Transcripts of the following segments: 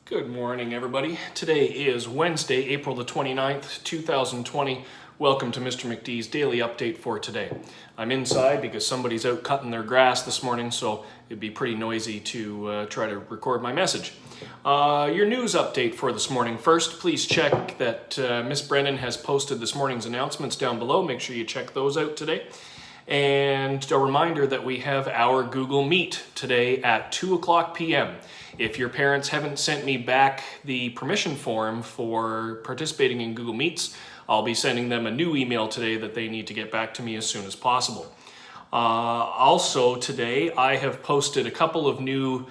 Good morning, everybody. Today is Wednesday, April the 29th, 2020. Welcome to Mr. McD's Daily Update for today. I'm inside because somebody's out cutting their grass this morning, so it'd be pretty noisy to try to record my message. Your news update for this morning. First, please check that Miss Brennan has posted this morning's announcements down below. Make sure you check those out today. And a reminder that we have our Google Meet today at 2:00 p.m. If your parents haven't sent me back the permission form for participating in Google Meets, I'll be sending them a new email today that they need to get back to me as soon as possible. Also today, I have posted a couple of new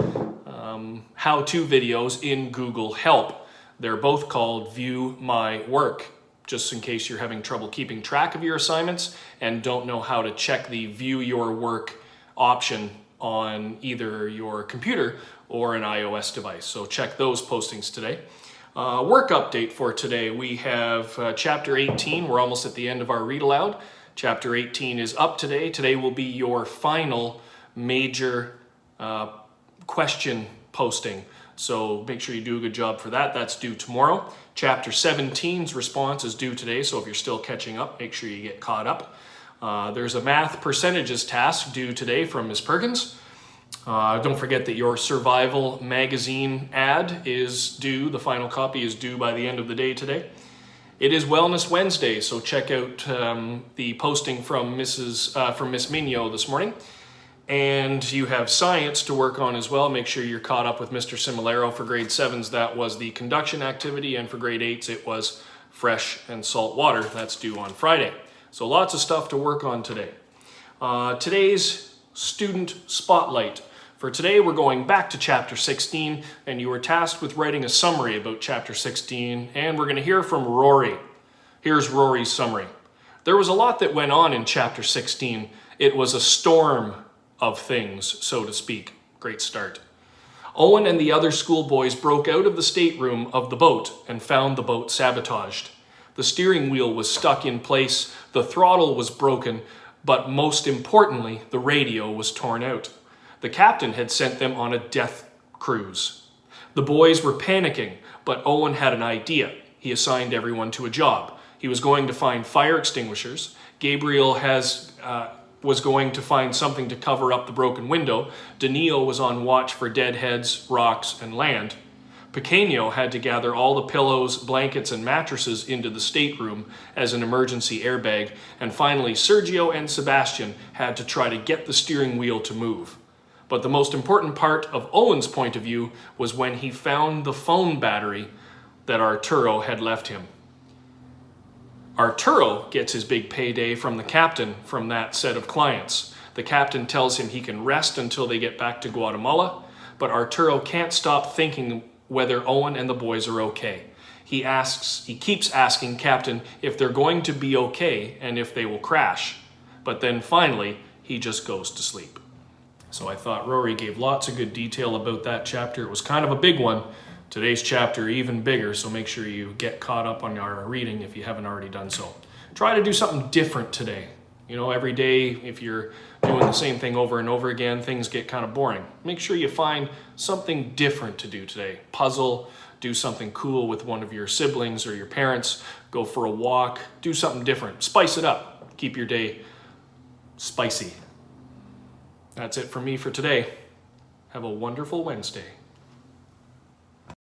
how-to videos in Google Help. They're both called View My Work, just in case you're having trouble keeping track of your assignments and don't know how to check the View Your Work option on either your computer or an iOS device. So check those postings today. Work update for today. We have chapter 18. We're almost at the end of our read aloud. Chapter 18 is up today. Today will be your final major question posting. So make sure you do a good job for that. That's due tomorrow. Chapter 17's response is due today. So if you're still catching up, make sure you get caught up. There's a math percentages task due today from Ms. Perkins. Don't forget that your Survival magazine ad is due. The final copy is due by the end of the day today. It is Wellness Wednesday, so check out the posting from Miss Mignot this morning. And you have science to work on as well. Make sure you're caught up with Mr. Similaro. For grade 7s, that was the conduction activity, and for grade 8s, it was fresh and salt water. That's due on Friday. So lots of stuff to work on today. Today's student spotlight. For today, we're going back to chapter 16, and you were tasked with writing a summary about chapter 16, and we're going to hear from Rory. Here's Rory's summary. There was a lot that went on in chapter 16. It was a storm of things, so to speak. Great start. Owen and the other schoolboys broke out of the stateroom of the boat and found the boat sabotaged. The steering wheel was stuck in place, the throttle was broken, but most importantly, the radio was torn out. The captain had sent them on a death cruise. The boys were panicking, but Owen had an idea. He assigned everyone to a job. He was going to find fire extinguishers. Gabriel was going to find something to cover up the broken window. Daniil was on watch for deadheads, rocks, and land. Pequeño had to gather all the pillows, blankets, and mattresses into the stateroom as an emergency airbag. And finally, Sergio and Sebastian had to try to get the steering wheel to move. But the most important part of Owen's point of view was when he found the phone battery that Arturo had left him. Arturo gets his big payday from the captain from that set of clients. The captain tells him he can rest until they get back to Guatemala, but Arturo can't stop thinking whether Owen and the boys are okay. He keeps asking Captain if they're going to be okay and if they will crash. But then finally, he just goes to sleep. So I thought Rory gave lots of good detail about that chapter. It was kind of a big one. Today's chapter even bigger, so make sure you get caught up on your reading if you haven't already done so. Try to do something different today. You know, every day, if you're doing the same thing over and over again, things get kind of boring. Make sure you find something different to do today. Puzzle, do something cool with one of your siblings or your parents, go for a walk, do something different. Spice it up. Keep your day spicy. That's it from me for today. Have a wonderful Wednesday.